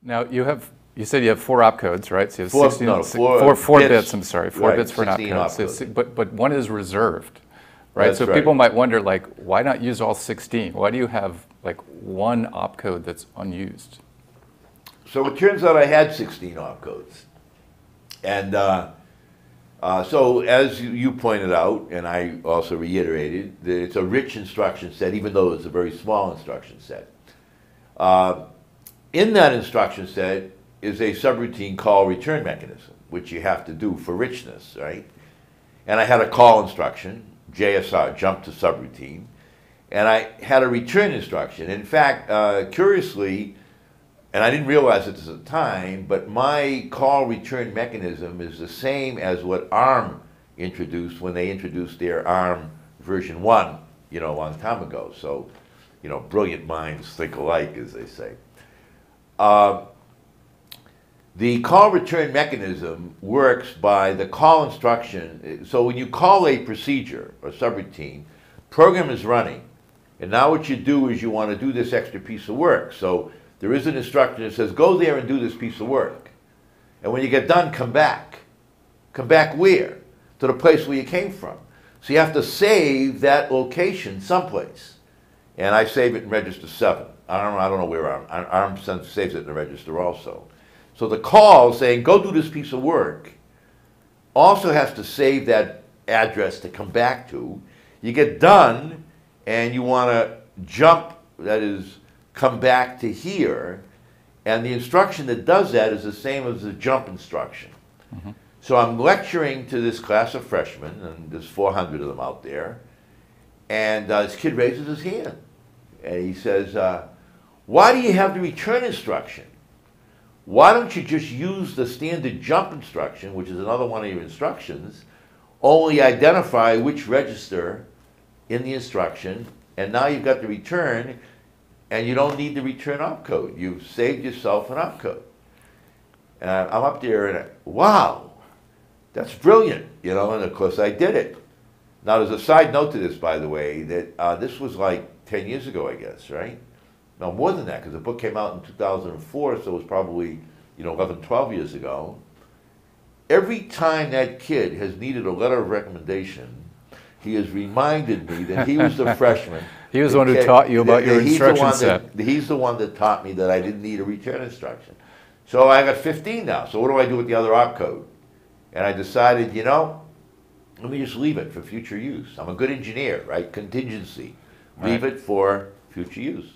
Now you said you have 4 opcodes, right? So you have Four- 16, no, four bits. bits. I'm sorry, 4 Right, bits for an 16 opcode. So, but one is reserved, right? That's So right. people might wonder, like, why not use all 16? Why do you have like one opcode that's unused? So it turns out I had 16 opcodes. And so as you pointed out, and I also reiterated, that it's a rich instruction set, even though it's a very small instruction set. In that instruction set is a subroutine call return mechanism, which you have to do for richness, right? And I had a call instruction, JSR, jump to subroutine, and I had a return instruction. In fact, curiously, and I didn't realize it at the time, but my call return mechanism is the same as what ARM introduced when they introduced their ARM version 1, a long time ago. So, brilliant minds think alike, as they say. The call return mechanism works by the call instruction. So when you call a procedure or subroutine, program is running, and now what you do is you want to do this extra piece of work. So there is an instruction that says, go there and do this piece of work. And when you get done, come back. Come back where? To the place where you came from. So you have to save that location someplace. And I save it in register 7. I don't know where ARM. ARM saves it in the register also. So the call saying, go do this piece of work, also has to save that address to come back to. You get done, and you want to jump, that is, come back to here, and the instruction that does that is the same as the jump instruction. Mm-hmm. So I'm lecturing to this class of freshmen, and there's 400 of them out there, and this kid raises his hand, and he says, why do you have the return instruction? Why don't you just use the standard jump instruction, which is another one of your instructions, only identify which register in the instruction, and now you've got the return, and you don't need the return opcode. You've saved yourself an opcode. And I'm up there and wow, that's brilliant, and of course I did it. Now there's a side note to this, by the way, that this was like 10 years ago, I guess, right? No, more than that, because the book came out in 2004, so it was probably 11, 12 years ago. Every time that kid has needed a letter of recommendation, he has reminded me that he was the freshman. He was the one who taught you about your instruction set. He's the one that taught me that I didn't need a return instruction. So I got 15 now, so what do I do with the other opcode? And I decided, let me just leave it for future use. I'm a good engineer, right? Contingency. Leave it for future use.